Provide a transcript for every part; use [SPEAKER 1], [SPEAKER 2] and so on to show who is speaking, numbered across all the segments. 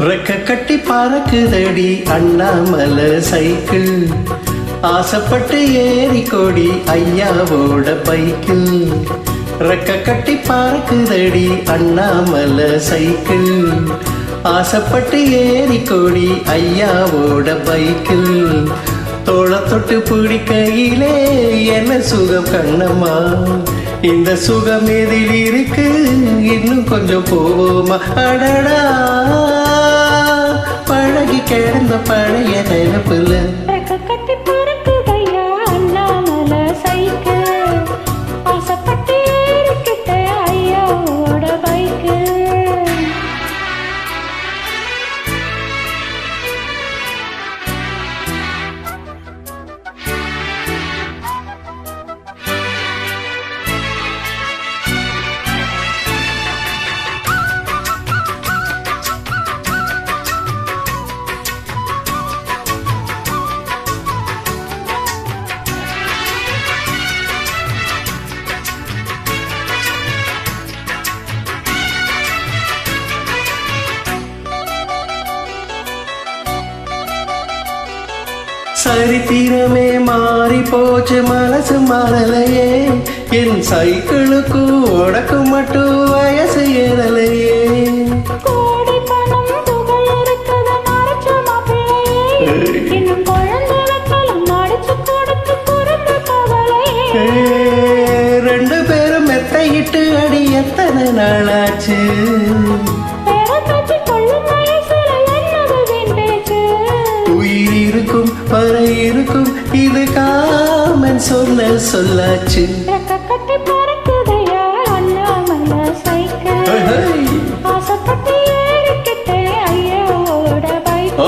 [SPEAKER 1] ரெக்க கட்டி பறக்குதடி அண்ணாமலை சைக்கிள், ஆசைப்பட்டு ஏறி கோடி ஐயாவோட பைக்கிள். ரெக்க கட்டி பறக்குதடி அண்ணாமலை சைக்கிள், ஆசைப்பட்டு ஏறி கோடி ஐயாவோட பைக்கிள். தோள தொட்டு பிடிக்கையிலே என்ன சுகம் கண்ணம்மா, இந்த சுகம் எதில் இருக்கு, இன்னும் கொஞ்சம் போவோமா. அடடா பழகி கிடந்த பழைய நினைப்புல
[SPEAKER 2] கட்டி பறக்குதையா அண்ணாமலை சைக்கிள், ஆசைப்பட்டு ஏறிக்கிட்ட ஐயாவோட பைக்கு.
[SPEAKER 1] சரித்திரமே மாறி போச்சு மனசு மாறலையே, என் சைக்கிளுக்கு உடக்கு மட்டும் வயசு ஏறலையே.
[SPEAKER 2] கோடி பணம் துகள் இருக்குது மறைச்ச மாப்பிள்ளையே, இன்னும் குழந்தை வைக்கலாம் நடிச்சு கொடுத்து பொறுத்த கவலையே.
[SPEAKER 1] ரெண்டு பேரும் மெத்தையிட்டு அடி எத்தனை நாளாச்சு, உயிர் இருக்கும் வரை இருக்கும் இது காமன் சொன்ன சொல்லாச்சு.
[SPEAKER 2] கட்டி பறக்குதையா அண்ணாமலை சைக்கிள், ஆசைப்பட்டு ஏறிக்கிட்டே ஐயாவோட பைக்.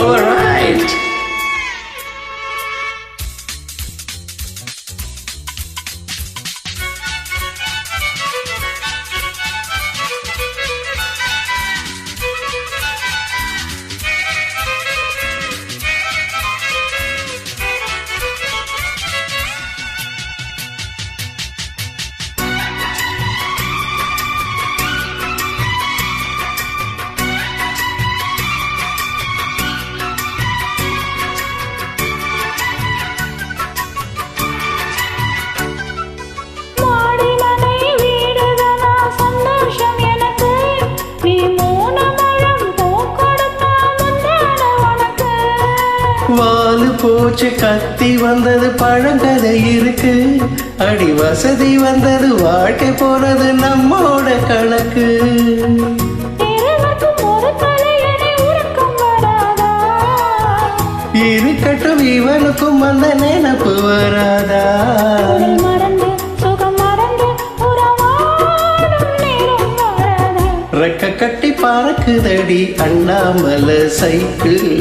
[SPEAKER 1] வாலு போச்சு கத்தி வந்தது பழங்கதை இருக்கு, அடி வசதி வந்தது வாழ்க்கை போனது நம்மோட கணக்கு. இருக்கட்டும் இவனுக்கும் அந்த நினைப்பு வராதா, ரெக்க கட்டி பறக்குதடி அண்ணாமலை சைக்கிள்,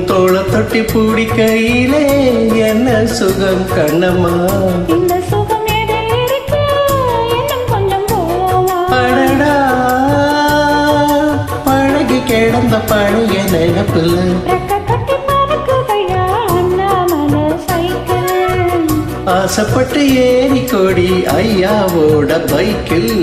[SPEAKER 1] தோள தொட்டி பிடிக்கையிலே என்ன சுகம் கண்ணம்மா,
[SPEAKER 2] இந்த சுகம் இருக்கு, இன்னும் கொஞ்சம் போவோமா.
[SPEAKER 1] அடடா பழகி கிடந்த பழைய நினைப்புல
[SPEAKER 2] கட்டி பறக்குதையா அண்ணாமலை சைக்கிள்,
[SPEAKER 1] ஆசைப்பட்டு ஏறி கோடி ஐயாவோட பைக்கில்.